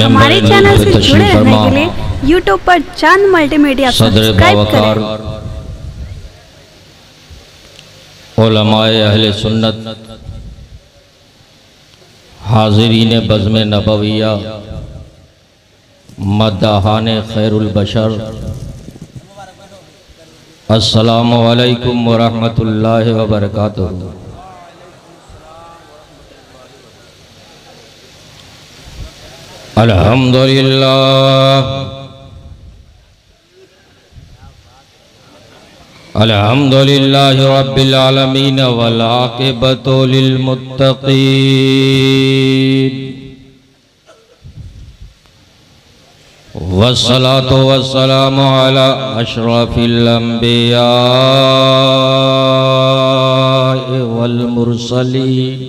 हमारे चैनल से जुड़े रहने के लिए यूट्यूब पर चांद मल्टीमीडिया सब्सक्राइब करें। उलमाए अहले सुन्नत, हाज़िरीन बज़्म नबविया, मद्दाहाने खैरुल बशर, अस्सलामु अलैकुम व रहमतुल्लाहि व बरकातुहू। अल्हम्दुलिल्लाह अल्हम्दुलिल्लाहि रब्बिल आलमीन वल आक़िबतु लिल मुत्तक़ीन वस्सलातु वस्सलामु अला अशरफिल अंबिया वल मुरसलीन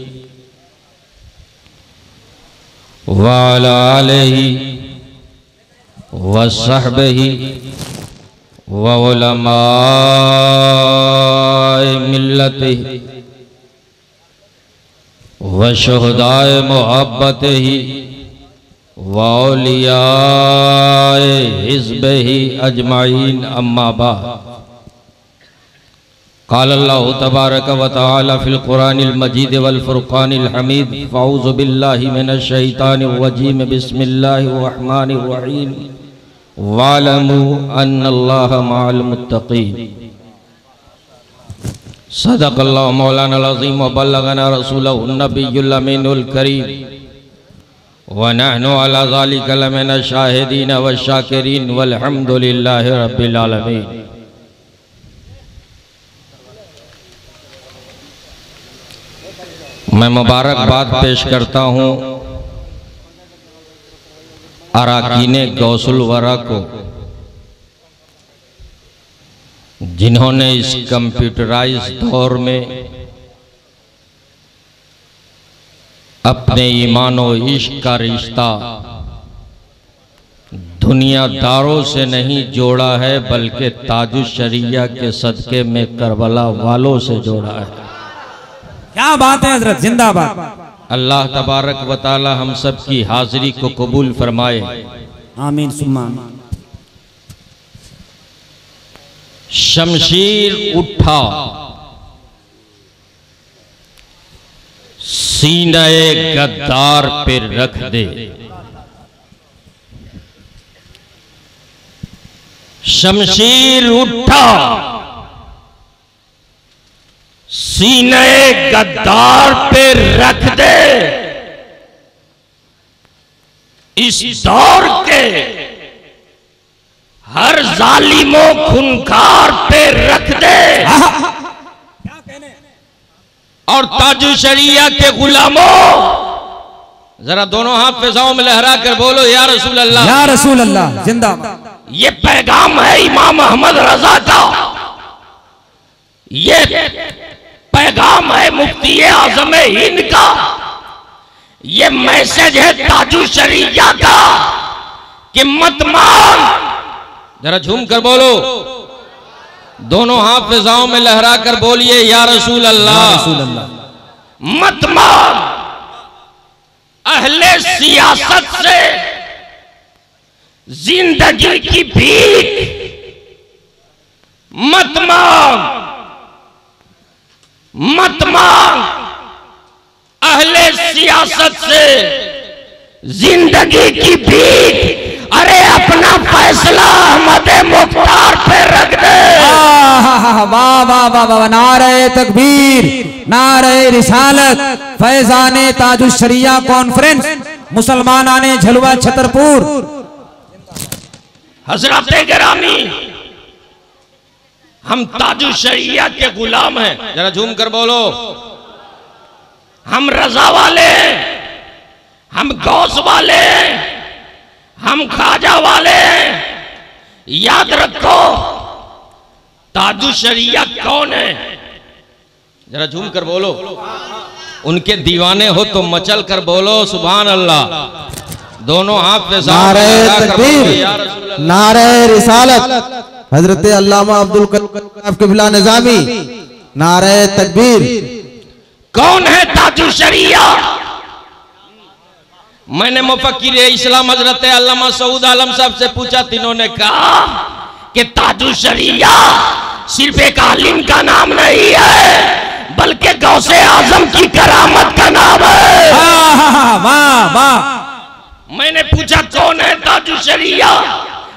व अला आलिहि व सहबिहि व उलमाए मिल्लतिहि व शुहदाए मुहब्बतिहि व औलियाए हिज़्बिहि अजमाइन, अम्मा बाद। क़ाल अल्लाहु तबारक व तआला फ़िल क़ुरानिल मजीद वल फ़ुरक़ानिल हमीद। फ़अऊज़ु बिल्लाहि मिनश शैतानिर रजीम। बिस्मिल्लाहिर रहमानिर रहीम। वालमू अन्नल्लाह मअल मुत्तक़ीन। सदक़ल्लाहु मौलानाल अज़ीम व बल्लगना रसूलुहुन नबियुल अमीनुल करीम व नहनु अला ज़ालिका लमिनश शाहिदीन व शाकिरीन वल्हम्दुलिल्लाहि रब्बिल आलमीन। मैं मुबारकबाद पेश करता हूँ अराकीने गौसुल वरा को, जिन्होंने इस कंप्यूटराइज दौर में अपने ईमान और इश्क का रिश्ता दुनियादारों से नहीं जोड़ा है, बल्कि ताजुश शरिया के सदके में करबला वालों से जोड़ा है। क्या बात है हजरत, जिंदाबाद। अल्लाह तबारक व तआला हम सब की हाजिरी को कबूल फरमाए, आमीन सुम्मा आमीन। शमशीर उठा सीने गद्दार पे रख दे, शमशीर उठा सीने गद्दार पे रख दे, इस दौर के हर जालिमों खुनखार पे रख दे, और ताजु शरिया के गुलामों, जरा दोनों हाथ फिजाओं में लहरा कर बोलो या रसूल अल्लाह, या रसूल अल्लाह, जिंदाबाद। ये पैगाम है इमाम अहमद रजा का, ये पैगाम है मुफ्ती आज़म हिंद का, ये मैसेज है ताजु शरिया का कि मत मांग, जरा झूम कर बोलो, दोनों हाथ फिजाओं में लहरा कर बोलिए या रसूल अल्लाह, मत मांग अहले सियासत से जिंदगी की भीख, मत मांग अहले सियासत से जिंदगी की भीख, अरे अपना फैसला अहमद मुख्तार पे रख दे। वाह वाह वाह वाह, नारे तकबीर, नारे रिसालत, फैजाने ताजुश शरिया कॉन्फ्रेंस, मुसलमानाने झलवा छतरपुर। हजरत गिरामी, हम ताजु शरिया के गुलाम हैं, जरा झूम कर बोलो, हम रजा वाले हैं, हम गौस वाले हैं, हम खाजा वाले हैं। याद रखो ताजु शरिया कौन है, जरा झूम कर बोलो, उनके दीवाने हो तो मचल कर बोलो सुभान अल्लाह। दोनों हाथ पे नारे तकबीर, नारे रिसालत, हजरत अल्लामा अब्दुल कलाम क़िबला निज़ामी, नारे तकबीर। कौन है ताजु शरिया? मैंने मुफक्किर इस्लाम हजरत अल्लामा सऊद आलम साहब से पूछा, तीनों ने कहा कि ताजुश शरिया सिर्फ एक आलिम का नाम नहीं है बल्कि गौसे आजम की करामत का नाम है। वाह वाह। मैंने पूछा कौन है ताजुश शरिया,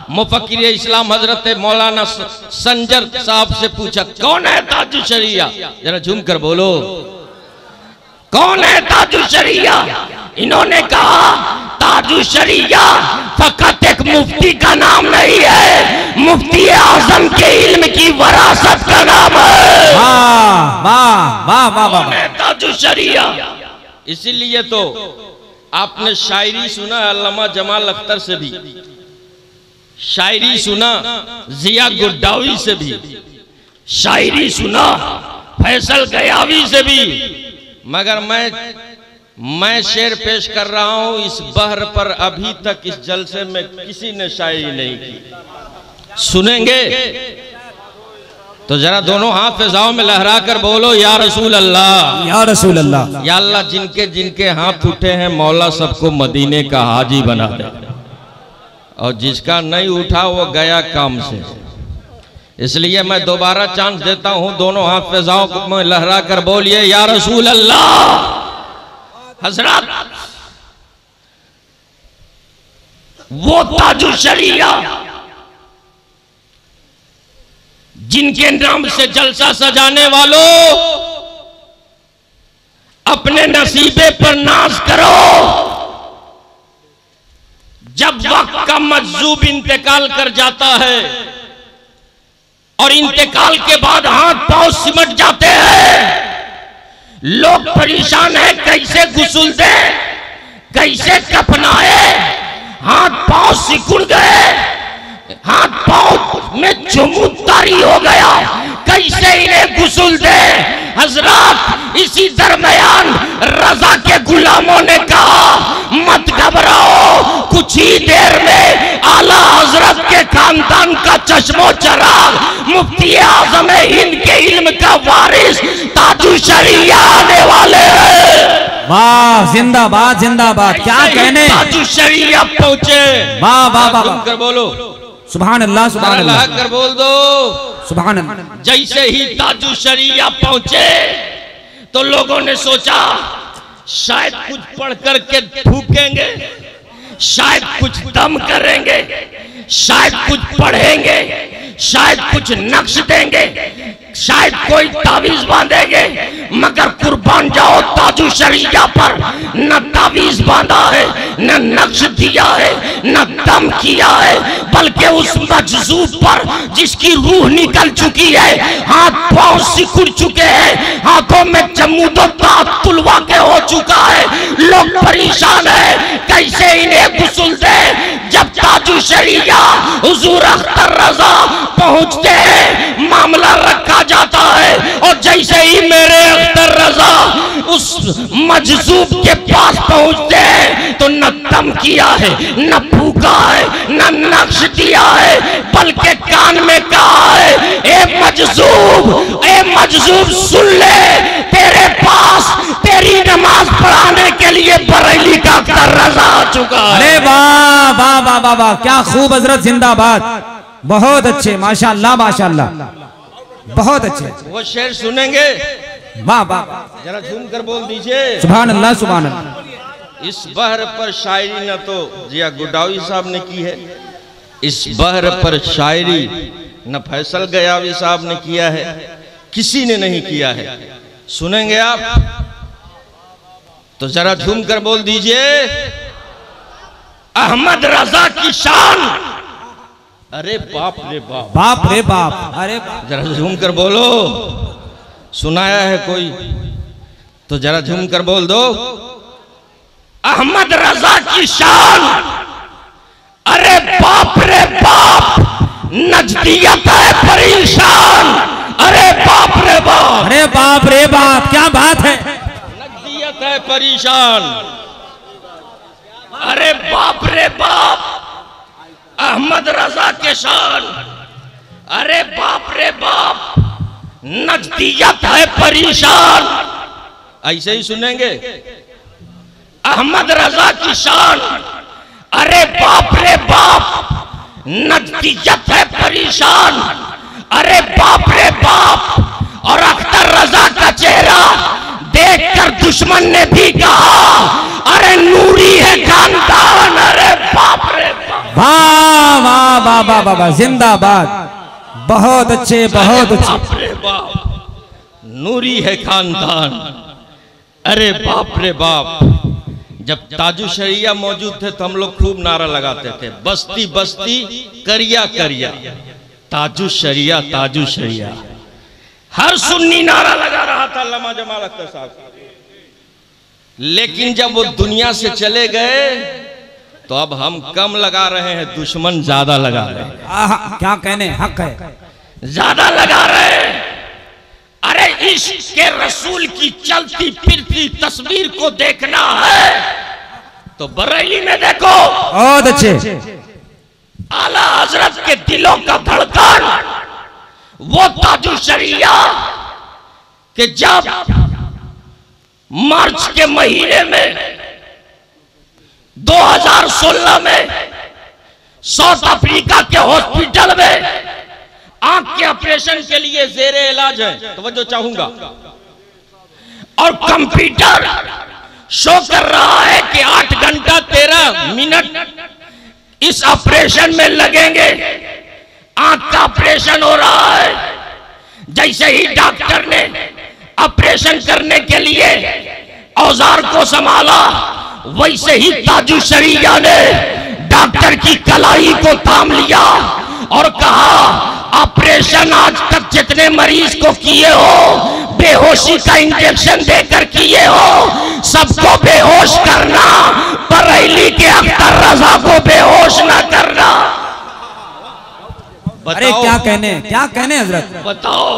मुफक्किर इस्लाम हजरत मौलाना संजर साहब से पूछा कौन है ताजुश शरिया, जरा झूम कर बोलो कौन है ताजुश शरिया। इन्होंने कहा ताजुश शरिया फकत एक मुफ्ती का नाम नहीं है, मुफ्ती आजम के इल्म की वरासत का नाम है। वाह वाह वाह वाह वाह। ताजुश शरिया। इसीलिए तो आपने शायरी सुना अल्लामा जमाल अख्तर से भी, शायरी सुना जिया गुड्डावी से भी, शायरी सुना फैसल गयावी से भी, मगर मैं शेर पेश कर रहा हूं इस बहर पर अभी तक इस जलसे में किसी ने शायरी नहीं की। सुनेंगे तो जरा दोनों हाथ फिजाओं में लहरा कर बोलो या रसूल अल्लाह, या रसूल अल्लाह। या अल्लाह जिनके जिनके हाथ उठे हैं मौला सबको मदीने का हाजी बना दे, और जिसका नहीं उठा वो गया काम से। इसलिए मैं दोबारा चांस देता हूं, दोनों हाथ फिजाओं में लहरा कर बोलिए या रसूल अल्लाह। हजरत वो ताजुश शरिया जिनके नाम से जलसा सजाने वालों अपने नसीबे पर नाज करो। जब वक्त का मजजूब इंतकाल कर जाता है और इंतकाल के बाद हाथ पांव सिमट जाते हैं, लोग परेशान है कैसे गुस्ल दे, कैसे कफनाए, हाथ पांव सिकुड़ गए, हाथ पांव में चुमुतारी हो गया, कैसे इन्हें गुस्ल दे। हजरत इसी दरमियान रजा के गुलामों ने कहा मत घबराओ, कुछ ही देर में आला हजरत के खानदान का चश्मो चराग मुफ्ती आजम हिंद के इल्म का वारिस ताजुश शरिया आने वाले हैं। वाह जिंदाबाद जिंदाबाद, क्या कहने। ताजुश शरिया पहुंचे। वाह वाह वाह कर बोलो सुभान अल्लाह सुभान अल्लाह कर बोल दो सुभान अल्लाह। जैसे ही ताजुश शरिया पहुंचे तो लोगों ने सोचा शायद कुछ पढ़ करके फूकेंगे, शायद कुछ दम करेंगे, शायद कुछ पढ़ेंगे, शायद कुछ नक्श देंगे, शायद कोई तावीज बांधेंगे। मगर कुर्बान जाओ ताजुश शरिया पर न तावीज बांधा है, न नक्श दिया है, न दम किया है, बल्कि उस मजजूब पर जिसकी रूह निकल चुकी है, हाथ पांव सिकुड़ चुके हैं, हाथों में जमूदो तात तुलवा के हो चुका है, लोग परेशान है कैसे इन्हें गुस्ल दे। जब ताजुश शरिया हुजूर अख्तर रजा पहुंचते हैं मामला रखा जाता है, और जैसे ही मेरे अख्तर रजा उस मजजूब के पास पहुंचते हैं तो न दम किया है, न फूका है, न नक्श दिया है, बल्कि कान में कहा है ए मजजूब सुन ले, तेरे पास तेरी नमाज पढ़ाने के लिए बरेली का अख्तर रजा आ चुका है। अरे वाह वाह वाह वाह वाह, क्या खूब हजरत जिंदाबाद, बहुत अच्छे माशाअल्लाह माशाअल्लाह, बहुत अच्छे। वो शेर सुनेंगे, वाह वाह जरा झूम कर बोल दीजिए सुभान अल्लाह सुभान अल्लाह। इस बहर पर शायरी न तो जिया गुड्डावी साहब ने की है, इस बहर पर शायरी न फैसल गयावी साहब ने किया है, किसी ने नहीं किया है। सुनेंगे आप तो जरा झूम कर बोल दीजिए अहमद रजा की शान। अरे बाप रे बाप, बाप रे बाप, अरे जरा झूम कर बोलो, सुनाया है कोई तो जरा झूम कर बोल दो अहमद रजा की शान। अरे बाप रे बाप, नजदियत है परेशान। अरे बाप रे बाप, अरे बाप रे बाप, क्या बात है। नजदियत है परेशान। अरे बाप रे बाप, अहमद रजा के शान। अरे बाप रे बाप, नजदियत है परेशान। ऐसे ही सुनेंगे अहमद रजा की शान, अरे बाप रे बाप, नतीजत है परेशान, अरे बाप रे बाप। और अख्तर रजा का चेहरा देखकर दुश्मन ने भी कहा, अरे नूरी है खानदान, अरे बाप रे बाप। वाह वाह वाह वाह वाह वाह, जिंदाबाद, बहुत अच्छे, बहुत अच्छे। बाप रे बाप, नूरी है खानदान, अरे बाप रे बाप। जब ताजु शरिया मौजूद थे तो हम लोग खूब नारा लगाते थे, बस्ती बस्ती करिया करिया, ताजु शरिया ताजु शरिया। हर सुन्नी नारा लगा रहा था अल्लामा जमाल अख्तर साहब। लेकिन जब वो दुनिया से चले गए तो अब हम कम लगा रहे हैं, दुश्मन ज्यादा लगा रहे हैं। क्या कहने, हक है, ज्यादा लगा रहे हैं। अरे इश्क के रसूल की चलती फिरती तस्वीर को देखना है तो बरेली में देखो, बहुत अच्छे। आला हजरत के दिलों का धड़कन, वो ताजु शरिया के जब मार्च के महीने में 2016 में साउथ अफ्रीका के हॉस्पिटल में आंख के ऑपरेशन के लिए जेरे इलाज है, तवज्जो चाहूंगा, और कंप्यूटर शो कर रहा है कि 8 घंटा 13 मिनट इस ऑपरेशन में लगेंगे। आंख का ऑपरेशन हो रहा है। जैसे ही डॉक्टर ने ऑपरेशन करने के लिए औजार को संभाला, वैसे ही ताजु शरिया ने डॉक्टर की कलाई को थाम लिया और कहा, ऑपरेशन आज तक जितने मरीज को किए हो, बेहोशी का इंजेक्शन देकर किए हो, सबको बेहोश करना, बरेली के अख्तर रजा को बेहोश ना करना। अरे क्या कहने हजरत, बताओ।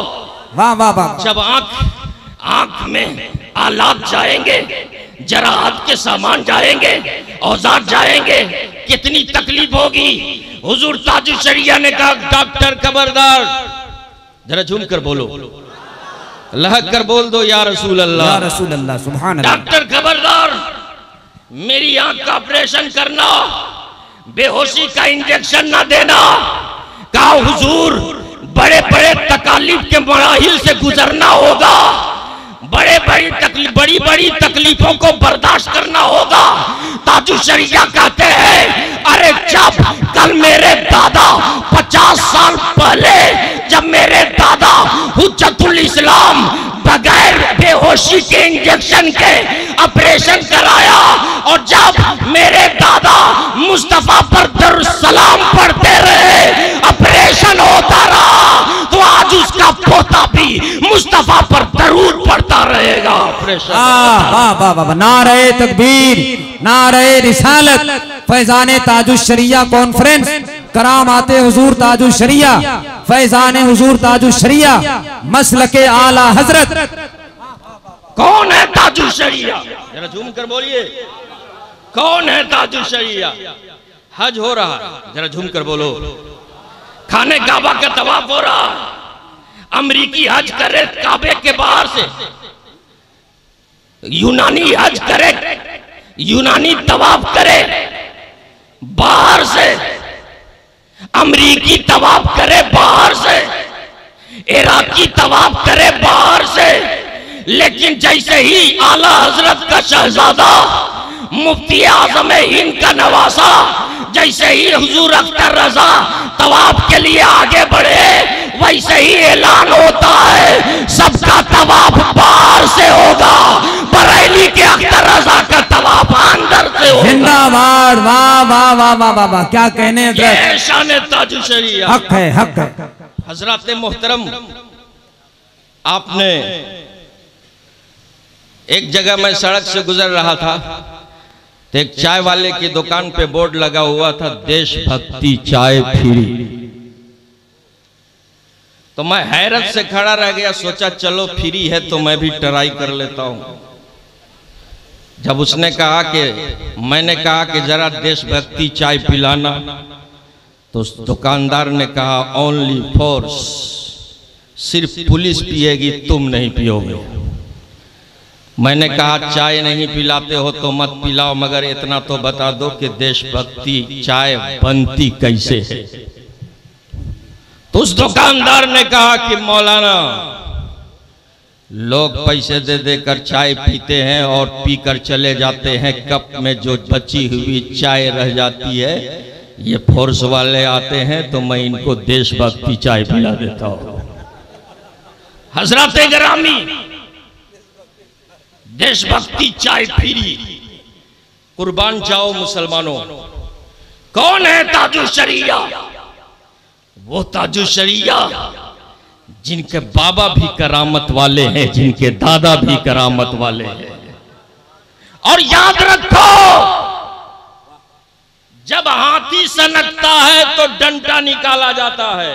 वाह वाह वाह। जब आंख में आलात जाएंगे, जराहत के सामान जाएंगे, औजार जाएंगे, कितनी तकलीफ होगी। हुजूर ताजु शरिया ने कहा, डॉक्टर खबरदार, जरा झूम कर बोलो, लहक कर बोल दो, या रसूल अल्लाह, या रसूल अल्लाह, सुभान अल्लाह। डॉक्टर खबरदार, मेरी आंख का ऑपरेशन करना, बेहोशी का इंजेक्शन ना देना। कहा, हुजूर बड़े बड़े तकालीफ के मराहिल से गुजरना होगा, बड़ी बड़ी तकलीफों को बर्दाश्त करना होगा। ताजु शरिया कहते हैं, अरे जब कल मेरे दादा 50 साल पहले, जब मेरे दादा हुज्जतुल इस्लाम बगैर बेहोशी के इंजेक्शन के ऑपरेशन कराया, और जब मेरे दादा मुस्तफा पर दरूद सलाम पढ़ते रहे, ऑपरेशन होता रहा, तो आज उसका पोता भी मुस्तफा पर दरूद पढ़ता रहेगा। ऑपरेशन। वाह वाह वाह, नारे तकबीर, नारे रिसालत, फैजाने ताजु शरिया कॉन्फ्रेंस, करामाते हुजूर ताजु शरिया, फैजाने हुजूर ताजु शरिया, मसलके आला हजरत। कौन है ताजु शरिया? जरा झूम कर बोलिए, कौन है ताजु शरिया? हज हो रहा, जरा झूम कर बोलो। खाने काबा का तवाफ हो रहा, अमरीकी हज करे काबे के बाहर से, यूनानी हज करे, यूनानी तवाफ करे बाहर से, अमरीकी तवाफ करे बाहर से, इराकी तवाफ करे बाहर से। लेकिन जैसे ही आला हजरत का शहजादा मुफ्ती आजम हिंद का नवासा, जैसे ही हुजूर अख्तर रजा तवाफ के लिए आगे बढ़े, वैसे ही ऐलान होता है, सबका तवाफ बाहर से होगा, बरेली के अख्तर रजा का तवाफ अंदर से होगा। जिंदाबाद, वाह वाह वाह वाह वाह वाह, क्या कहने हजरत, शान ताजु शरिया, हक है, हक है। हजरत मोहतरम, आपने एक जगह मैं सड़क से गुजर रहा था तो एक चाय वाले की दुकान पे बोर्ड लगा हुआ था, देशभक्ति चाय फ्री। तो मैं हैरत से खड़ा रह गया, सोचा चलो फ्री है तो मैं भी ट्राई कर लेता हूं। जब उसने कहा कि, मैंने कहा कि जरा देशभक्ति चाय पिलाना, तो उस दुकानदार ने कहा, ओनली फोर्स, सिर्फ पुलिस पिएगी, तुम नहीं पियोगे। मैंने कहा चाय नहीं पिलाते हो तो मत पिलाओ, मगर इतना तो बता दो कि देशभक्ति चाय बनती कैसे है। तो उस दुकानदार ने कहा कि मौलाना, लोग पैसे दे देकर चाय पीते हैं और पीकर चले जाते हैं, कप में जो बची हुई चाय रह जाती है, ये फोर्स वाले आते हैं तो मैं इनको देशभक्ति चाय पिला देता हूं। हजरत गिरामी, देशभक्ति चाय फ्री। कुर्बान जाओ मुसलमानों। कौन है ताजुल शरिया? वो ताजुल शरिया जिनके बाबा भी करामत वाले हैं, जिनके दादा भी करामत वाले हैं। और याद रखो, जब हाथी सनकता है तो डंडा निकाला जाता है,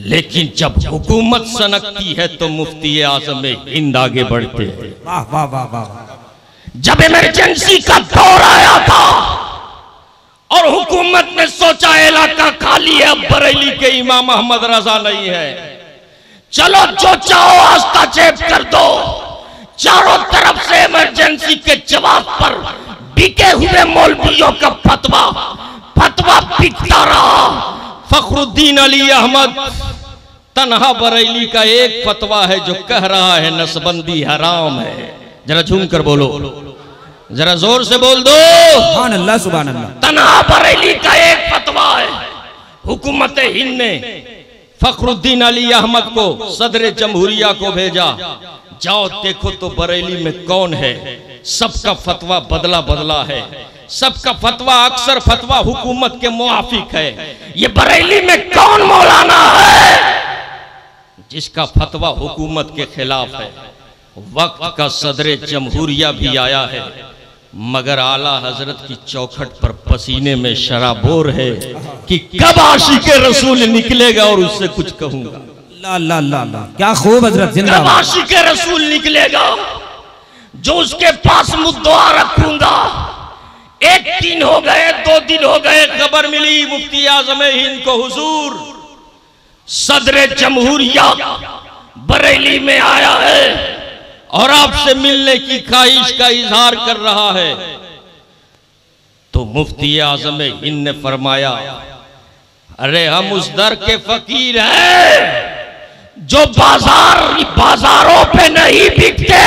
लेकिन जब हुकूमत सनकती है तो मुफ्ती आज़म हिंद आगे बढ़ते हैं। वाह वाह वाह वाह। जब इमरजेंसी का दौर आया था और हुकूमत ने सोचा इलाका खाली है, अब बरेली के इमाम मोहम्मद रजा नहीं है, चलो जो चाहो हस्तक्षेप कर दो। चारों तरफ से इमरजेंसी के जवाब पर बिके हुए मौलवियों का फतवा बिकता रहा। फखरुद्दीन अली अहमद तन्हा बरेली का एक फतवा है जो कह रहा है नसबंदी हराम है। जरा झूम कर बोलो, जरा जोर से बोल दो, सुभान अल्लाह सुभान अल्लाह। तन्हा बरेली का एक फतवा है। हुकूमत हिंद ने फखरुद्दीन अली अहमद को सदर जमहूरिया को भेजा, जाओ देखो तो बरेली में कौन है। सबका फतवा बदला है, सबका फतवा अक्सर फतवा हुकूमत के मुआफिक है। ये बरेली में कौन मौलाना है जिसका फतवा हुकूमत के खिलाफ है? वक्त का सदर जमहूरिया भी आया है, मगर आला हजरत की चौखट पर पसीने में शराबोर है कि कब आशिक़े रसूल निकलेगा और उससे कुछ कहूंगा। ला ला ला ला, क्या खूब हजरत, जिंदाबाद। आशिक़े रसूल निकलेगा जो उसके पास मुद्दा रखूंगा। 1 दिन हो गए, 2 दिन हो गए, खबर मिली मुफ्ती आज़म हिंद को हुजूर सदर जमहूरिया बरेली में आया है और आपसे मिलने की ख्वाहिश का इजहार कर रहा है। तो मुफ्ती आज़म हिंद ने फरमाया, अरे हम उस दर के फकीर हैं जो बाजारों पे नहीं बिकते,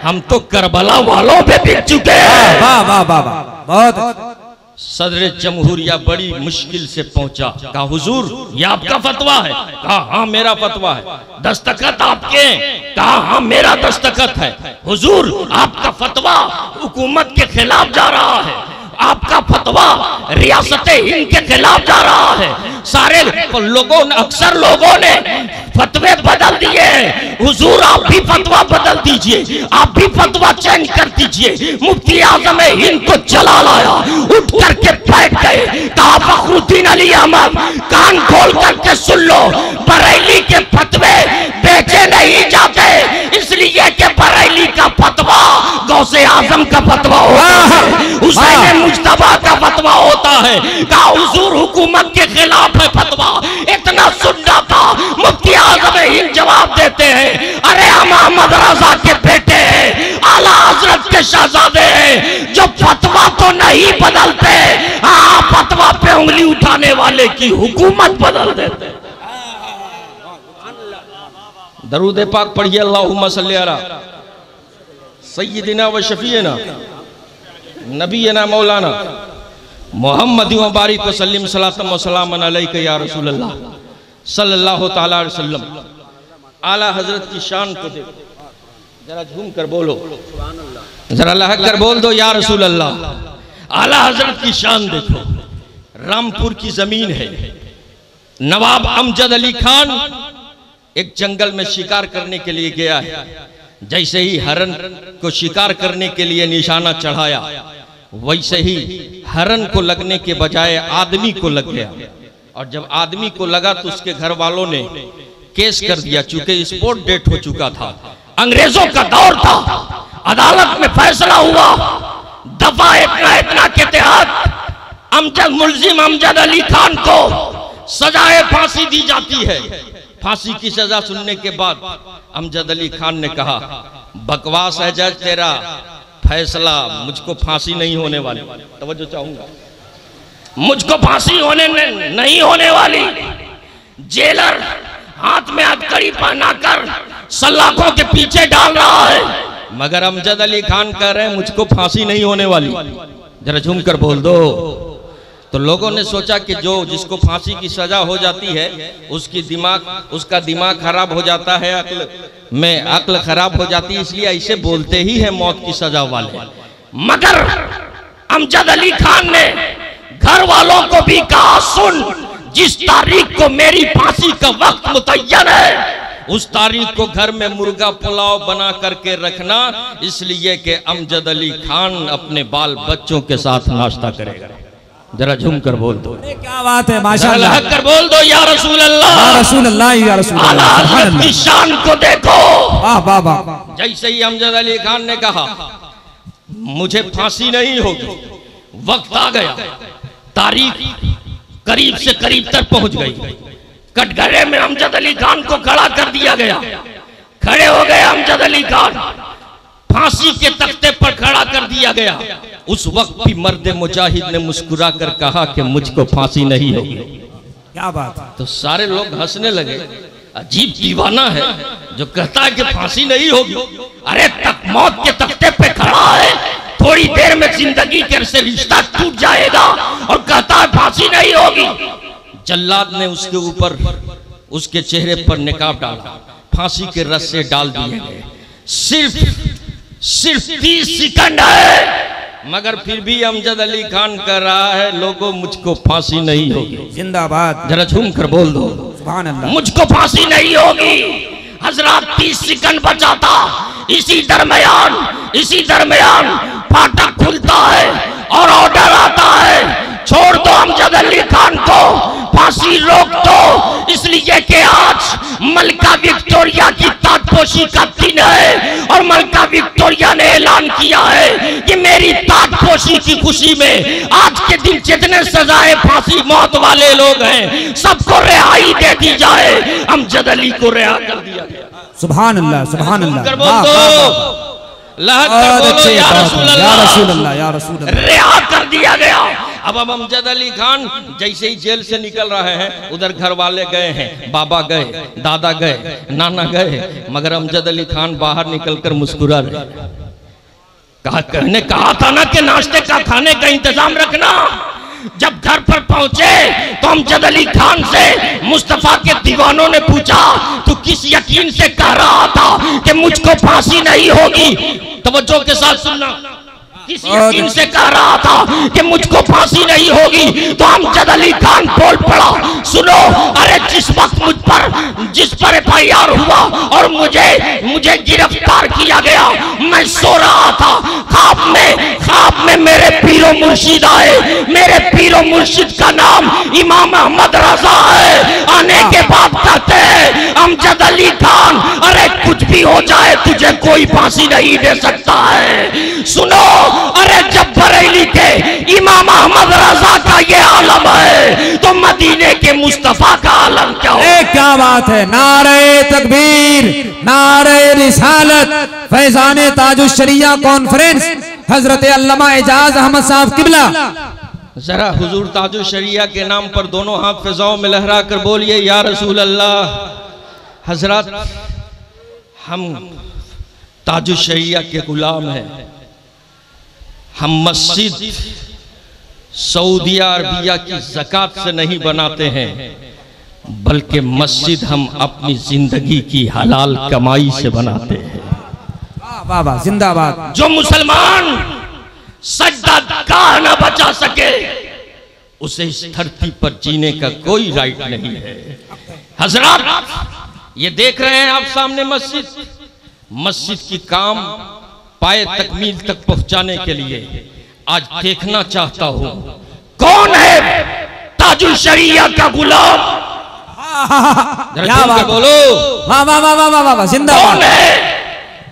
हम तो करबला वालों पे बिक चुके हैं। वाह वाह वाह वाह, बहुत। सदर जमहूरिया बड़ी मुश्किल से पहुंचा, कहा हुजूर ये आपका फतवा है? कहा हाँ मेरा फतवा है। दस्तखत आपके? कहा हाँ मेरा दस्तखत है। हुजूर आपका फतवा हुकूमत के खिलाफ जा रहा है, आपका फतवा रियासत हिंद के खिलाफ जा रहा है। सारे लोगों ने, अक्सर लोगों ने फतवे बदल दिए हैं। हुजूर आप भी फतवा बदल दीजिए, आप भी फतवा चेंज कर दीजिए। मुफ्ती आज़म हिंद को जला लाया, उठ करके बैठ गए। कहा फखरुद्दीन अली अहमद कान खोल करके सुन लो, बरेली के फतवे बेचे नहीं जाते, इसलिए कि बरेली का फतवा गौसे आजम का फतवा होता है, हुसैन मुज्तबा का फतवा होता है। कहा हुजूर हुकूमत के खिलाफ है फतवा। इतना सुनना था, मुफ्ती आज़म हिंद जवाब देते हैं, अरे हम मोहम्मद रजा के बेटे हैं, आला हजरत के शहजादे हैं, जो फतवा तो नहीं बदलते, हाँ फतवा पे उंगली उठाने वाले की हुकूमत बदल देते। दरूद पाक पढ़िए, अल्लाहुम्मा सल्ली अला सय्यिदिना व शफीना नबीना मौलाना मोहम्मद व बारिक व सल्लिम सलातम व सलामन अलैका या रसूल अल्लाह सल्लल्लाहु तआला अलैहि वसल्लम। आला हजरत की शान को देखो, जरा झूम कर बोलो, जरा लहक कर बोल दो या रसूल अल्लाह। आला हजरत की शान देखो। रामपुर की जमीन है। नवाब अमजद अली खान एक जंगल में शिकार करने के लिए गया है। जैसे ही हरन को शिकार करने के लिए निशाना चढ़ाया, वैसे ही हरन को लगने के बजाय आदमी को लग गया। और जब आदमी को लगा तो उसके घर वालों ने केस कर दिया, चूंकि स्पॉट डेट हो चुका था, अंग्रेजों का दौर था। अदालत में फैसला हुआ, दफा इतना के तहत मुल्जिम अमजद अली खान को सजाए फांसी दी जाती है। फांसी की सजा सुनने के बाद अमजद अली खान ने कहा, बकवास है जज तेरा फैसला, मुझको फांसी नहीं होने वाली। तवज्जो चाहूंगा, मुझको फांसी नहीं होने वाली। जेलर हाथ में हथकड़ी पहनाकर सलाखों के पीछे डाल रहा है, मगर अमजद अली खान कह रहे हैं मुझको फांसी नहीं होने वाली। जरा झूम कर बोल दो। तो लोगों ने सोचा कि जो जिसको फांसी की सजा हो जाती है उसका दिमाग खराब हो जाता है, अक्ल खराब हो जाती है, इसलिए ऐसे बोलते ही है मौत की सजा वाले। मगर अमजद अली खान ने घर वालों को भी कहा, सुन, जिस तारीख को मेरी फांसी का वक्त मुतय्यन है उस तारीख को घर में मुर्गा पुलाव बना करके रखना, इसलिए कि अमजद अली खान अपने बाल बच्चों के साथ नाश्ता करेगा। जरा झूम कर बोल दो, क्या बात है, माशाअल्लाह। लहक कर बोल दो, या रसूल अल्लाह, या रसूल अल्लाह, या रसूल आला अल्लाह हज़रत की शान को देखो। वाह वाह वाह। जैसे ही अमजद अली खान ने कहा मुझे फांसी नहीं होगी, वक्त आ गया, तारीख करीब से करीब तक पहुंच गई। कटघरे में अमजद अली खान को खड़ा कर दिया गया। खड़े हो गए अमजद अली खान, फांसी के तख्ते पर खड़ा कर दिया गया। उस वक्त भी मर्द मुजाहिद ने मुस्कुरा कर कहा कि मुझको फांसी नहीं होगी। क्या बात है। तो सारे लोग हंसने लगे, अजीब दीवाना है जो कहता है कि फांसी नहीं होगी। अरे तक मौत के तख्ते पे खड़ा है, थोड़ी देर में जिंदगी के से रिश्ता टूट जाएगा और कहता है फांसी नहीं होगी। जल्लाद ने उसके ऊपर उसके चेहरे पर निकाब डाला, फांसी के रस्से डाल दिए गए। सिर्फ 30 सेकंड है, मगर फिर भी अमजद अली खान कह रहा है लोगों मुझको फांसी नहीं होगी। जिंदाबाद। जरा झूम कर बोल दो, सुभान अल्लाह। मुझको फांसी नहीं होगी। हजरत 30 सेकंड बचा था। इसी दरमियान फाटक खुलता है और ऑर्डर आता है, छोड़ दो अमजद अली खान को, फांसी रोक दो, इसलिए कि आज मलका विक्टोरिया की ताजपोशी का दिन है और मलका विक्टोरिया ने ऐलान किया है कि मेरी ताजपोशी की खुशी में आज के दिन जितने सजाए फांसी मौत वाले लोग हैं सबको रिहाई दे दी जाए। अमजद अली को रिहा कर दिया गया। सुभान अल्लाह, सुभान अल्लाह। या रसूल अल्लाह, या रसूल अल्लाह। रिहा कर दिया गया। अब अमजद अली खान जैसे ही जेल से निकल रहे हैं, उधर घर वाले गए हैं, बाबा गए, दादा गए, नाना गए, मगर अमजद अली खान बाहर निकलकर मुस्कुरा रहे। कहा था ना कि नाश्ते का खाने का इंतजाम रखना। जब घर पर पहुंचे तो अमजद अली खान से मुस्तफा के दीवानों ने पूछा, तू किस यकीन से कह रहा था कि मुझको फांसी नहीं होगी? तवज्जो के साथ सुनना, किस यकीन से कह रहा था कि मुझको फांसी नहीं होगी? तो अमजद अली खान बोल पड़ा, सुनो, अरे जिस वक्त जिस पर FIR हुआ और मुझे गिरफ्तार किया गया, मैं सो रहा था, ख्वाब में मेरे पीरो मुर्शिद आए। मेरे पीरो मुर्शिद का नाम इमाम अहमद रजा है। आने के बाद कहते हैं, अमजद अली खान, अरे कुछ भी हो जाए तुझे कोई फांसी नहीं दे सकता है। सुनो, अरे जब बरेली के इमाम अहमद रजा का ये आलम है तो मदीने के मुस्तफा का आलम क्या हो? क्या बात है। नारे तकबीर, नारे रिसालत, फैजाने ताजुश्शरिया कॉन्फ्रेंस, हजरत अल्लामा एजाज अहमद साहब किबला। जरा हुजूर ताजुश्शरिया के नाम पर दोनों हाथ फिजाओं में लहरा कर बोलिए, या रसूल अल्लाह। हजरत, हम ताजुश्शरिया के गुलाम हैं। हम मस्जिद सऊदी अरबिया की ज़कात से नहीं बनाते हैं, बल्कि मस्जिद हम अपनी जिंदगी की हलाल कमाई से बनाते हैं। वाह वाह, जिंदाबाद। जो मुसलमान सजदागाह न बचा सके उसे इस धरती पर जीने का कोई राइट नहीं है। हजरत, ये देख रहे हैं आप सामने मस्जिद की काम पाए तकमील तक पहुंचाने के लिए आज देखना चाहता हूं कौन है ताजुश्शरिया का गुलाम। क्या बात, बोलो, वाह वाह वाह वाह वाह, जिंदाबाद। कौन है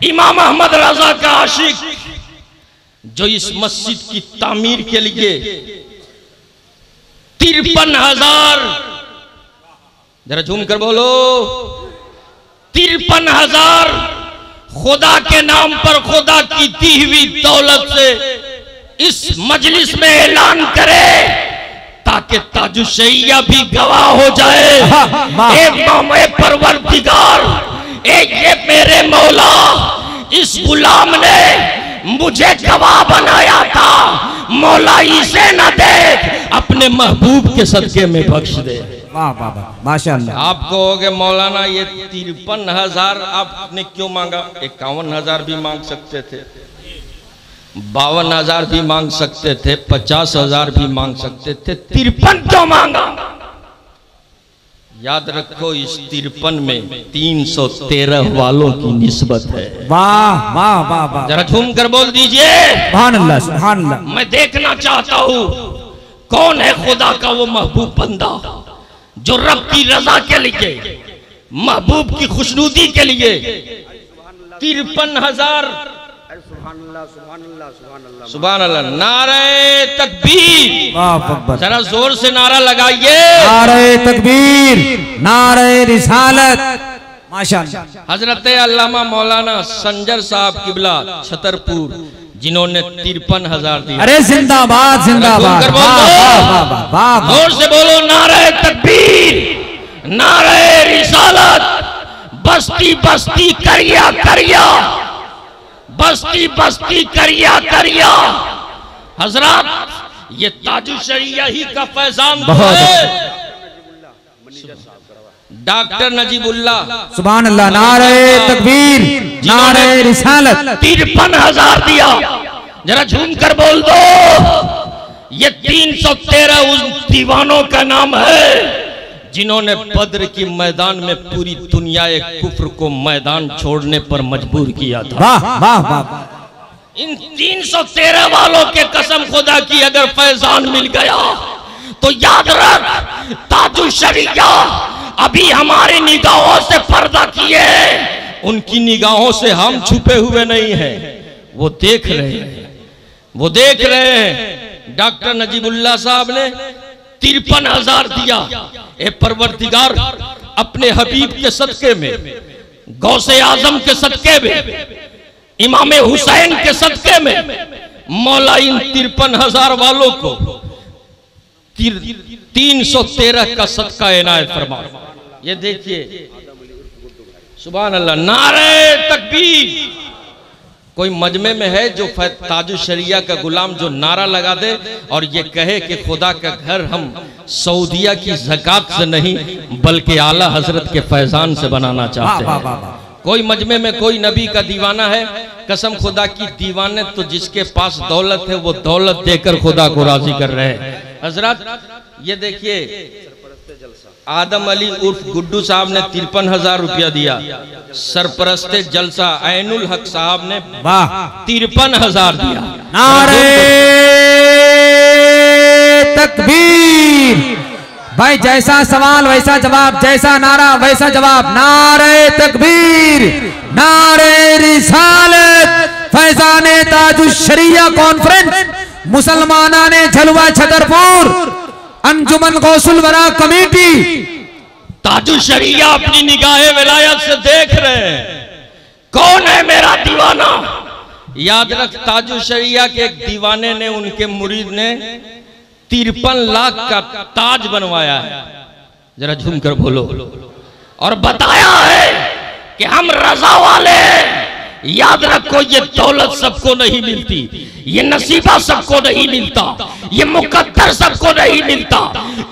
इमाम अहमद रजा का आशिक जो इस मस्जिद की तामीर के लिए 53,000 जरा झूम कर बोलो। 53,000 खुदा के नाम पर खुदा की दी हुई दौलत से इस मजलिस में ऐलान करे ताकि ताजुशरिया भी गवाह हो जाए। ए परवरदिगार, ये मेरे मौला, इस गुलाम ने मुझे गवाह बनाया था, मौला इसे न देख, अपने महबूब के सदके में बख्श दे। वाह वाह वाह, माशाअल्लाह। आप कहोगे मौलाना ये 53,000 आपने क्यों मांगा? 51,000 भी मांग सकते थे, 52,000 भी मांग सकते थे, 50,000 भी मांग सकते थे, 53 क्यों मांगा? याद रखो इस 53 में 313 वालों की निस्बत है। वाह वाह वाह वाह, जरा झूम कर बोल दीजिए सुभान अल्लाह सुभान अल्लाह। मैं देखना चाहता हूं कौन है खुदा का वो महबूब बंदा जो रब की रजा के लिए, महबूब की खुशनुदी के लिए 53,000। सुभान अल्लाह। नारे तकबीर, जरा जोर से नारा लगाइए। नारे तकबीर, नारे रिसालत, माशाअल्लाह। हजरत अल्लामा मौलाना संजर साहब किबला छतरपुर, जिन्होंने 53,000 दिए। अरे जिंदाबाद जिंदाबाद, जोर से बोलो नारे तकबीर, नारे रिसालत। बस्ती बस्ती करिया करिया, बस्ती बस्ती करिया करिया। हजरत ये ताजुशरिया ही का फैजान है। डॉक्टर नजीबुल्लाह, सुभान अल्लाह। नारे तकबीर, नारे रिसालत। 53,000 दिया, जरा झूम कर बोल दो। ये 313 उस दीवानों का नाम है जिन्होंने बद्र की मैदान में पूरी दुनिया कुफ्र को मैदान छोड़ने पर मजबूर किया था। वाह वाह वाह। इन 313 वालों के कसम खुदा की अगर फैजान मिल गया तो याद रख ताजुशरिया अभी हमारी निगाहों से पर्दा किए, उनकी निगाहों से हम छुपे हुए नहीं हैं, वो देख रहे हैं, वो देख रहे हैं। डॉक्टर नजीबुल्लाह साहब ने 53,000 दिया। ए परवरदिगार, अपने हबीब के सदके में, गौसे आजम के सदके में, इमाम हुसैन के सदके में, मौला इन 53,000 वालों को 313 का सदका इनायत फरमा। ये देखिए, सुभान अल्लाह। नारे तकबीर। कोई मजमे में है जो ताजुशरिया का गुलाम जो नारा लगा दे और ये कहे कि खुदा का घर हम सऊदिया की ज़कात से नहीं बल्कि आला हजरत के फैजान से बनाना चाहते हैं? कोई मजमे में कोई नबी का दीवाना है? कसम खुदा की, दीवाने तो जिसके पास दौलत है वो दौलत देकर खुदा को राजी कर रहे हैं। हजरत ये देखिए, आदम अली उर्फ गुड्डू साहब ने 53,000 रुपया दिया। सरपरस्ते जलसा ऐनुल हक साहब ने 53,000 दिया। नारे तकबीर। भाई जैसा सवाल वैसा जवाब, जैसा नारा वैसा जवाब। नारे तकबीर, नारे रिसालत। फैजाने ताजुशरिया कॉन्फ्रेंस, मुसलमाना ने झलवा छतरपुर, अंजुमन गौसुल वरा कमेटी। ताजुशरिया अपनी निगाहे विलायत से देख रहे हैं कौन है मेरा दीवाना। याद रख, ताजुशरिया के एक दीवाने ने, उनके मुरीद ने 53 लाख का ताज बनवाया है। जरा झूम कर बोलो। और बताया है कि हम रजा वाले हैं। याद रखो, ये दौलत सबको नहीं मिलती, ये नसीबा सबको नहीं मिलता, ये मुकद्दर सबको नहीं मिलता।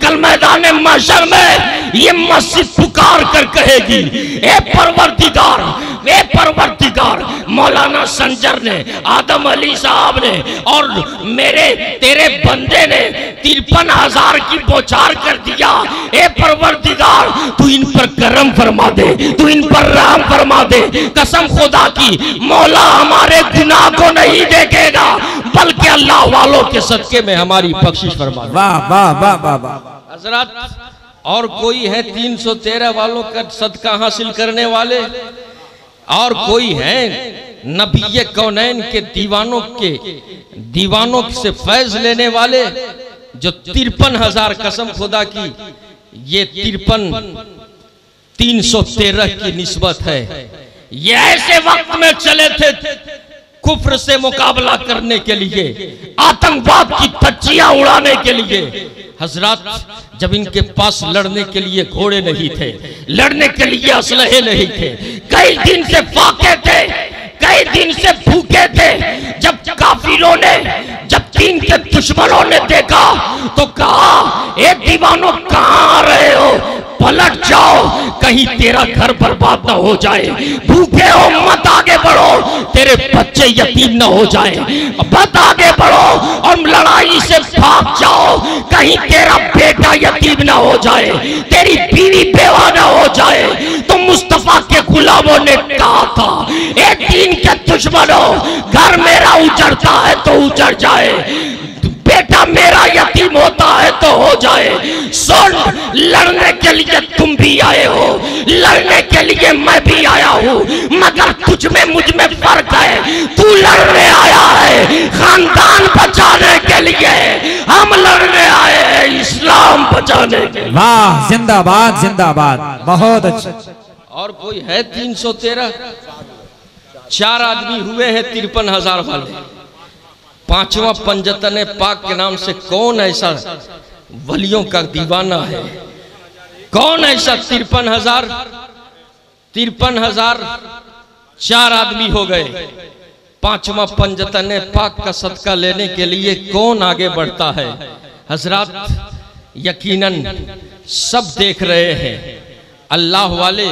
कल मैदान महशर में ये मस्जिद पुकार कर कहेगी, ए परवरदिगार, ए परवरदिगार। मौलाना संजर ने, आदम अली साहब ने और मेरे तेरे बंदे ने 53,000 की बौछार कर दिया। ए परवरदिगार, तू इन पर करम फरमा दे, तू इन पर रहम फरमा दे। कसम खुदा की, मौला हमारे गुनाह को नहीं देखेगा बल्कि अल्लाह वालों के सदके में हमारी बख्शिश फरमा। वाह वाह वाह वाह वाह। हजरत, और कोई है 313 वालों का सदका हासिल करने वाले? और कोई है नबी कौनैन के दीवानों से फैज लेने वाले जो 53,000? कसम खुदा की, ये 53 313 की निस्बत है। ये ऐसे वक्त में चले थे कुफ्र से मुकाबला करने के लिए, आतंकवाद की धज्जियां उड़ाने के लिए। हजरत, जब इनके पास लड़ने के लिए घोड़े नहीं थे, लड़ने के लिए असलहे नहीं थे, कई दिन से फाके थे, कई दिन से भूखे थे, जब काफिरों ने, जब दीन के दुश्मनों ने देखा तो कहा, ए दीवानों कहां आ रहे हो, पलट जाओ, कहीं तेरा घर बर्बाद ना हो जाए, भूखे हो मत आगे बढ़ो, तेरे बच्चे यतीम ना हो जाए, मत आगे बढ़ो और लड़ाई से भाग जाओ, कहीं तेरा बेटा यतीम ना हो जाए, तेरी बीवी बेवा ना हो जाए। तो मुस्तफा के गुलामों ने कहा था, ए दीन के दुश्मनों, घर मेरा उजड़ता है तो उजड़ जाए, बेटा मेरा यतीम होता है तो हो जाए। सुन, लड़ने के लिए तुम भी आए हो, लड़ने के लिए मैं भी आया हूँ, मगर तुझ में मुझ में फर्क है। तू लड़ने आया है खानदान बचाने के लिए, हम लड़ने आए हैं इस्लाम बचाने के लिए। वाह, जिंदाबाद जिंदाबाद, बहुत अच्छा। और कोई है 313? 4 आदमी हुए हैं 53,000 वाले। 5वां पंजतन पाक के नाम से कौन ऐसा वलियों का दीवाना है? कौन ऐसा 53,000? 4 आदमी हो गए। 5वां पंजतन पाक का सदका लेने के लिए कौन आगे बढ़ता है? हजरत, यकीनन सब देख रहे हैं, अल्लाह वाले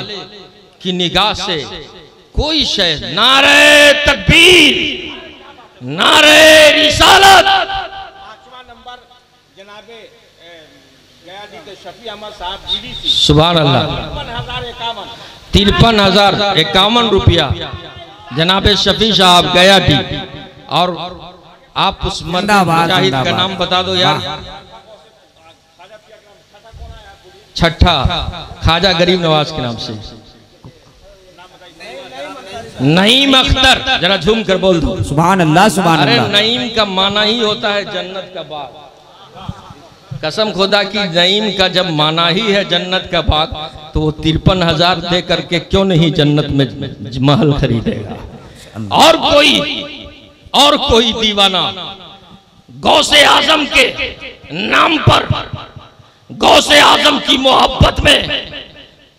की निगाह से कोई शय, नारे तकबीर, नारे रिसालत। 5वां नंबर जनाबे गयाजी के शफी अहमद साहब जीडीसी, सुभान अल्लाह। 53,051 रुपया जनाबे शफी साहब गया डी। और आप उस मर्द मुजाहिद का नाम बता दो यार। छठा ख्वाजा गरीब नवाज के नाम से नईम अख्तर, जरा झूम कर बोल दो सुभान अल्लाह सुभान अल्लाह। अरे नईम का माना ही होता है जन्नत का बाग। कसम खुदा की, नईम का जब माना ही है जन्नत का बाग, तो वो 53,000 दे करके क्यों नहीं जन्नत में महल खरीदेगा? और कोई दीवाना गौसे आजम के नाम पर, गौसे आजम की मोहब्बत में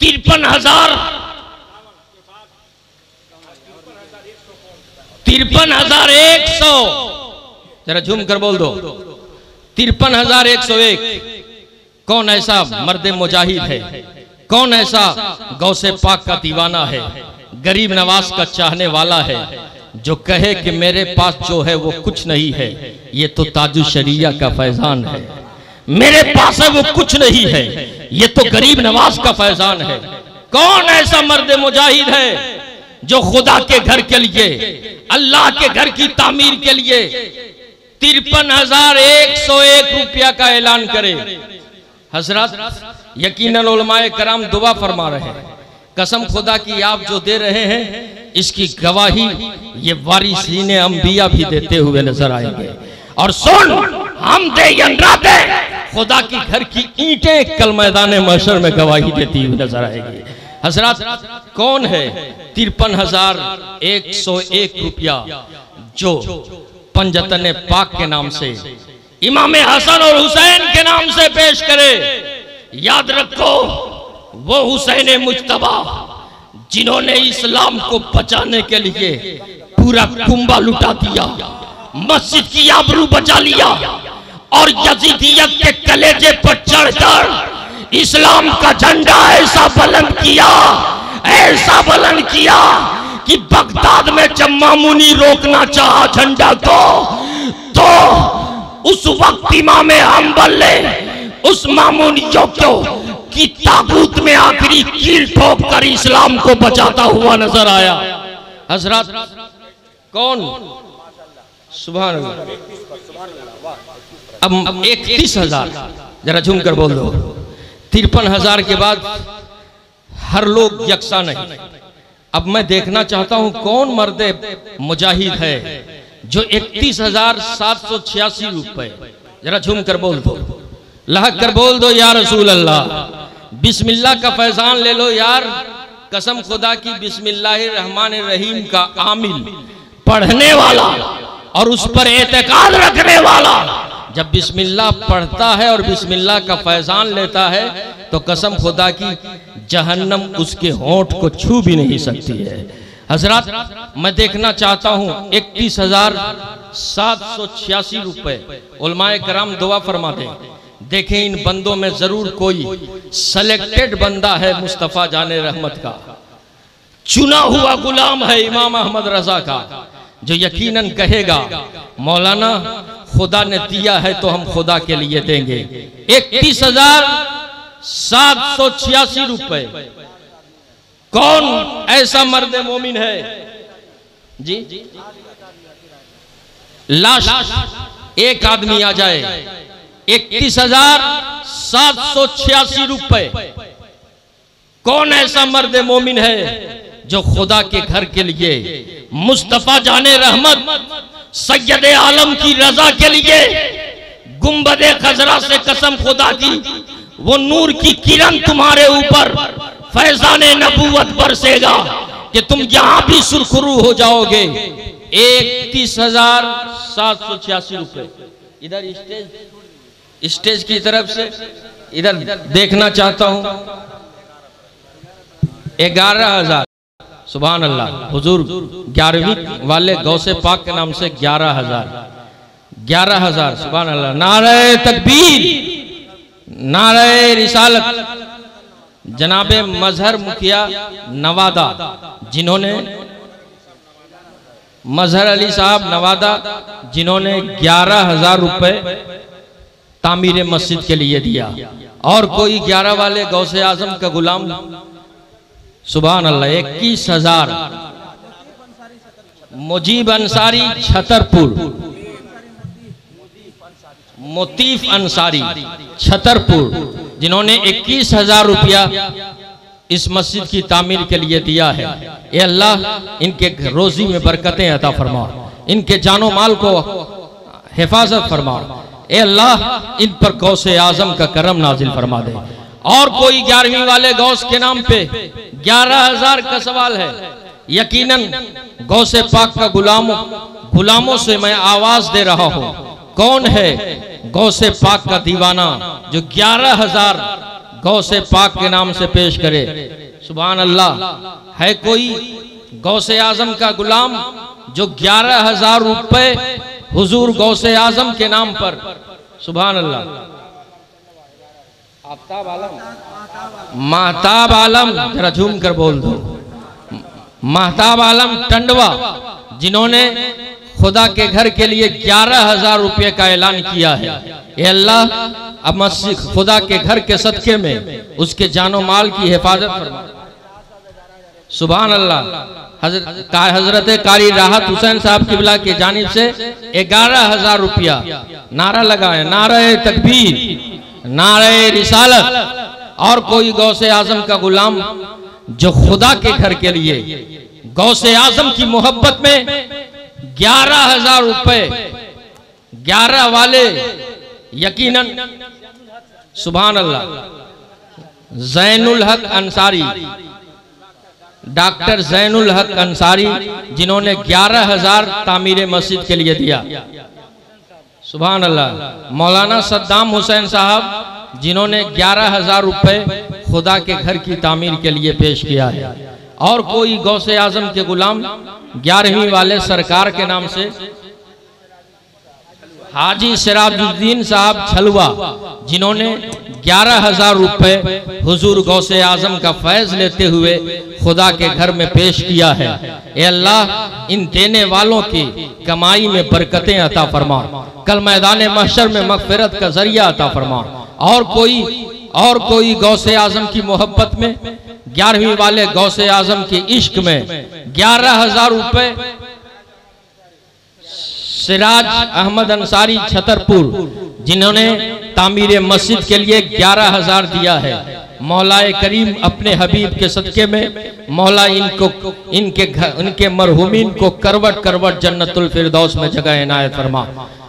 53,100, जरा झूम कर बोल दो, 53,101। कौन ऐसा मर्द मुजाहिद है, कौन ऐसा गौसे पाक का दीवाना है, गरीब नवाज का चाहने वाला है, जो कहे कि मेरे पास जो है वो कुछ नहीं है, ये तो ताजुश शरिया का फैजान है। मेरे पास है वो कुछ नहीं है, ये तो गरीब नवाज का फैजान है। कौन ऐसा मर्द मुजाहिद है जो खुदा के घर के लिए, अल्लाह के घर की तामीर के लिए 53,101 रुपया का ऐलान करे? हजरत, यकीनन उलमाए कराम दुआ फरमा रहे हैं। कसम खुदा की, आप जो दे रहे हैं इसकी गवाही ये वारिसीने अंबिया भी देते हुए नजर आएंगे। और सुन, हम दे या ना दे, खुदा की घर की ईंटें कल मैदान महशर में गवाही देती हुई नजर आएगी। हजरत, कौन है 53,101 रुपया जो पंजतन पाक के नाम से, इमाम हसन और हुसैन के नाम से पेश करे? याद रखो, वो हुसैन मुज्तबा जिन्होंने इस्लाम को बचाने के लिए पूरा कुंबा लुटा दिया, मस्जिद की आबरू बचा लिया, और यजीदियत के कलेजे पर चढ़कर इस्लाम का झंडा ऐसा बुलंद किया कि बगदाद में जब मामूनी रोकना चाहा झंडा को, तो उस वक्त इमाम हम्बल ने उस मामूनियों को की ताबूत में आखिरी कील ठोक कर इस्लाम को बचाता हुआ नजर आया। हजरत, कौन? सुभान अल्लाह। अब 31,000, जरा झूम कर बोल दो। 53,000 के बाद हर लोग यकसा नहीं। अब मैं देखना चाहता हूं कौन मर्द मुजाहिद है जो 31,786 रुपए, जरा झूम कर बोल दो, लहक कर बोल दो या रसूल अल्लाह। बिस्मिल्लाह का फैजान ले लो यार, कसम खुदा की बिस्मिल्लाहिर्रहमानिर्रहीम का आमिल पढ़ने वाला और उस पर एतकाद रखने वाला जब बिस्मिल्लाह पढ़ता है और बिस्मिल्लाह का फैजान लेता है तो कसम खुदा की जहन्नम उसके होंठ को छू भी नहीं सकती है। हजरत, मैं देखना चाहता हूं 31,786 रुपए। उलमाए कराम दुआ फरमा दें, देखें इन बंदों में जरूर कोई सेलेक्टेड बंदा है मुस्तफा जाने रहमत का, चुना हुआ गुलाम है इमाम अहमद रजा का, जो यकीनन कहेगा मौलाना खुदा ने दिया है तो हम खुदा के लिए देंगे। 31,786 रुपए। कौन ऐसा मर्द मोमिन है जी? लाश एक आदमी आ जाए। 31,786 रुपए। कौन ऐसा मर्द मोमिन है जो खुदा के घर के लिए, मुस्तफा जाने रहमत सैयद आलम की रजा के लिए गुंबदे खजरा से कसम खुदा की वो नूर की किरण तुम्हारे ऊपर फैजाने नबूवत बरसेगा कि तुम यहां भी सुरखरू हो जाओगे। 31,786 रुपए। इधर स्टेज की तरफ से इधर देखना चाहता हूं। 11,000। सुभान अल्लाह। हुजूर 11वीं वाले गौसे पाक के नाम से 11,000। सुभान अल्लाह। नारे तकबीर, नारे रिसालत। जनाबे मजहर मुखिया नवादा, जिन्होंने मजहर अली साहब नवादा, जिन्होंने 11,000 रुपए तामीर मस्जिद के लिए दिया। और कोई 11 वाले गौसे आजम का गुलाम। सुभान अल्लाह। 21,000। मुजीब अंसारी छतरपुर, मोतीफ अंसारी छतरपुर, जिन्होंने 21,000 रुपया इस मस्जिद की तामीर के लिए दिया है। ये अल्लाह इनके रोजी में बरकतें अता फरमा, इनके जानो माल को हिफाजत फरमा। ए अल्लाह इन पर गौसे आजम का करम नाजिल फरमा दे। और कोई 11वीं वाले गौस के नाम पे 11,000 का सवाल है। यकीनन गौसे पाक का गुलामों से मैं आवाज दे रहा हूं, कौन है गौसे पाक का दीवाना जो 11,000 गौसे पाक के नाम से पेश करे। सुभान अल्लाह। है कोई गौसे आजम का गुलाम जो 11,000 रुपए हुजूर गौसे आजम के नाम पर। सुभान अल्लाह। आफ्ताब आलम, महताब आलम, जरा झूम कर बोल दो। महताब आलम टंडवा, जिन्होंने खुदा के घर के लिए 11,000 रुपए का ऐलान किया है। ये अल्लाह अब मस्जिद खुदा के घर के सदके में उसके जानो माल की हिफाजत फरमा। सुभान अल्लाह। हजरत कारी राहत हुसैन साहब किबला की जानिब से 11,000 रुपया। नारा लगाए, नारे तकबीर, नारे रिसालत। और कोई गौसे आजम का गुलाम जो खुदा के घर के लिए गौसे आजम की मोहब्बत में 11,000 रुपए, 11 वाले यकीनन। सुभान अल्लाह। जैनुल हक अंसारी, डॉक्टर जैनुल हक अंसारी, जिन्होंने 11,000 तामीर मस्जिद के लिए दिया। सुभान अल्लाह। मौलाना सद्दाम हुसैन साहब, जिन्होंने 11,000 रुपए खुदा के घर की तामीर के लिए पेश किया है। और कोई गौसे आजम के गुलाम 11वीं वाले सरकार के नाम से हाजी सिराजुद्दीन साहब छलवा, जिन्होंने 11,000 रुपए हुजूर गौसे आजम का फैज लेते हुए खुदा के घर में पेश किया है। ए अल्लाह इन देने वालों की कमाई में बरकतें अता फरमा, कल मैदान महशर में मगफिरत का जरिया अता फरमा। और कोई गौसे आजम की मोहब्बत में 11वीं वाले गौसे आजम के इश्क में 11,000 रुपए सिराज अहमद अंसारी छतरपुर, जिन्होंने तामीर मस्जिद के लिए 11,000 दिया है। मौलाए करीम अपने हबीब के सदके में मौला इनके मरहुमीन को करवट करवट जन्नतुल फिरदौस में जगह इनायत फरमा।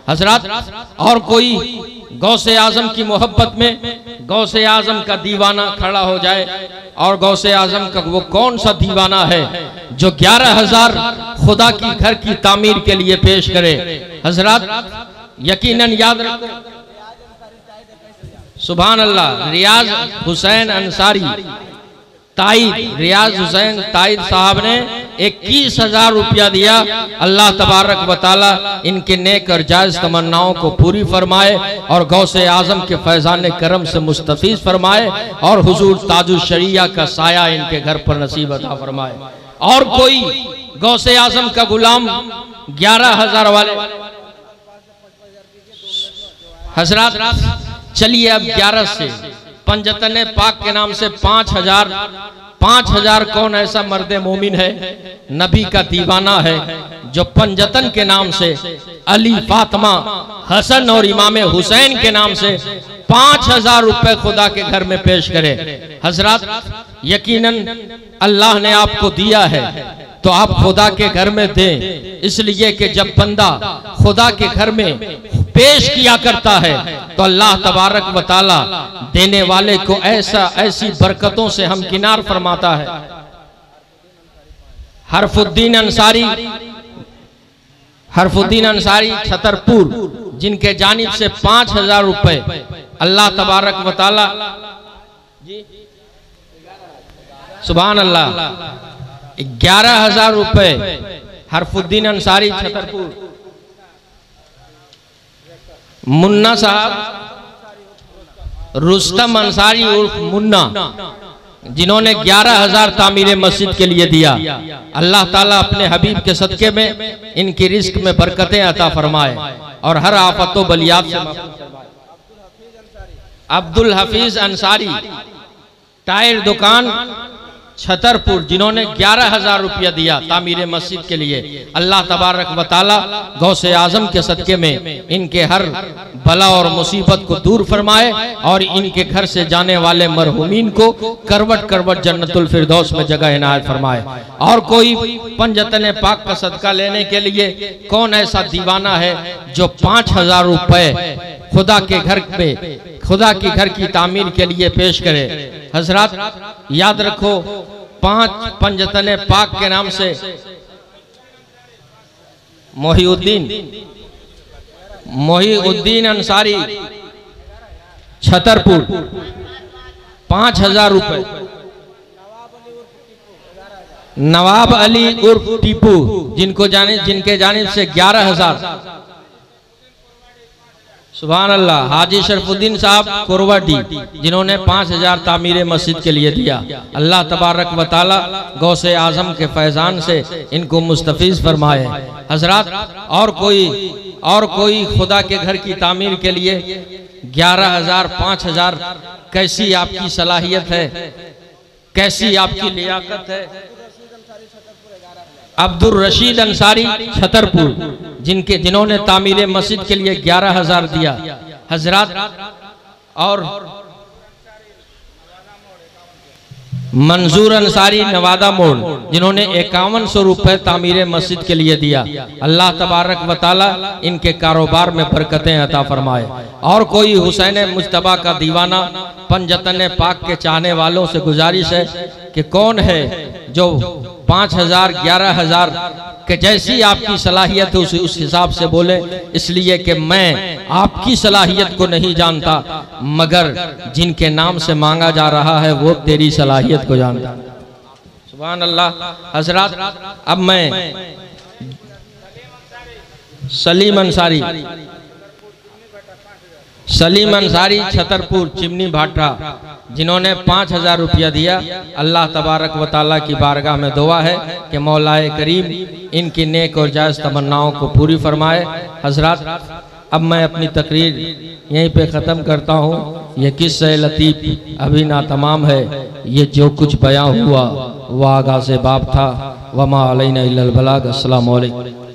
हजरत, और कोई गौसे आजम की मोहब्बत में गौसे आजम का दीवाना खड़ा हो जाए, और गौसे आजम का वो कौन सा दीवाना है जो 11,000 खुदा की घर की तामीर के लिए पेश करे। हजरत यकीनन याद रखो, सुभान अल्लाह, रियाज हुसैन अंसारी ताइद, रियाज हुसैन ताइद साहब ने 21,000 रुपया दिया। अल्लाह तबारक व तआला इनके नेक और जायज तमन्नाओं को पूरी फरमाए और गौसे आजम के फैजान करम से मुस्तफीज फरमाए और हुजूर ताजुल शरिया का साया इनके घर पर नसीब अता फरमाए। और कोई गौसे आजम का गुलाम 11,000 वाले हजरत, चलिए अब 11 से पंजतन पाक के नाम से 5,000 कौन ऐसा मर्द मोमिन है, नबी का दीवाना है, जो पंजतन के नाम से अली, फातिमा, हसन और इमाम हुसैन के नाम से 5,000 रुपए खुदा के घर में पेश करे। हजरत यकीनन अल्लाह ने आपको दिया है तो आप खुदा के घर में दें, इसलिए कि जब बंदा खुदा के घर में पेश किया करता है तो अल्लाह तबारक व तआला देने वाले को ऐसी बरकतों से हमकिनार फरमाता है। हरफुद्दीन अंसारी छतरपुर, जिनके जानिब से 5,000 रुपए अल्लाह तबारक व तआला, सुभान अल्लाह, 11,000 रुपए हरफुद्दीन अंसारी छतरपुर। मुन्ना साहब, रुस्तम अंसारी उर्फ मुन्ना, जिन्होंने 11,000 तामीर मस्जिद के लिए दिया। अल्लाह ताला अपने हबीब के सदके में इनकी रिस्क में बरकतें अता फरमाए और हर आफतों बलियात से महफूज फरमाए। अब्दुल हफीज अंसारी, टायर दुकान छतरपुर, जिन्होंने 11,000 रुपया दिया तामीर मस्जिद के लिए। अल्लाह तबारक व तआला गौसे आजम के सदके में इनके हर बला और मुसीबत को दूर फरमाए और इनके घर से जाने वाले मरहुमीन को करवट करवट जन्नतुल फिरदौस में जगह इनायत फरमाए। और कोई पंजतन पाक का सदका लेने के लिए कौन ऐसा दीवाना है जो 5,000 रुपए खुदा के घर पे, खुदा के घर की तामीर के लिए पेश करे। हजरत याद रखो, 5 पंजतन पाक के नाम से मोहिउद्दीन अंसारी छतरपुर 5,000 रुपए। नवाब अली उर्फ टीपू, जिनके जानिब से 11,000। सुभान अल्लाह। हाजी शरफुद्दीन साहब कोरवाडी, जिन्होंने 5,000 तामीर मस्जिद के लिए दिया। अल्लाह तबारक व तआला गौसे आजम के फैजान से इनको मुस्तफीज फरमाए। हजरत और कोई खुदा के घर की तामीर के लिए 11,000 5,000, कैसी आपकी सलाहियत है, कैसी आपकी लियाकत है। अब्दुल रशीद अंसारी छतरपुर, जिन्होंने तामीर मस्जिद के लिए 11,000 दिया। हजरत और मंजूर अंसारी नवादा मोड़, जिन्होंने 5100 रुपए तामीर मस्जिद के लिए दिया। अल्लाह तबारक व तआला इनके कारोबार में बरकतें अता फरमाए। और कोई हुसैन मुज्तबा का दीवाना, पंजतन पाक के चाहने वालों से गुजारिश है कि कौन है जो 5,000 11,000 के जैसी आपकी सलाहियत है उस हिसाब से बोले, इसलिए कि मैं आपकी सलाहियत को नहीं जानता, मगर जिनके नाम से मांगा जा रहा है वो तेरी सलाहियत को जानता। सुभान अल्लाह। हजरत अब मैं सलीम अंसारी छतरपुर चिमनी भाटा, जिन्होंने 5,000 रुपया दिया। अल्लाह तबारक व तआला की बारगाह में दुआ है कि मौलाए करीम इनकी नेक और जायज़ तमन्नाओं को पूरी फरमाए। हजरत अब मैं अपनी तकरीर यहीं पे ख़त्म करता हूँ। ये किस्सा लतीफ़ अभी ना तमाम है। ये जो कुछ बयां हुआ वह आगाज़ बाब था। वमा अलैना इल्लल बलाग। अस्सलामु अलैकुम।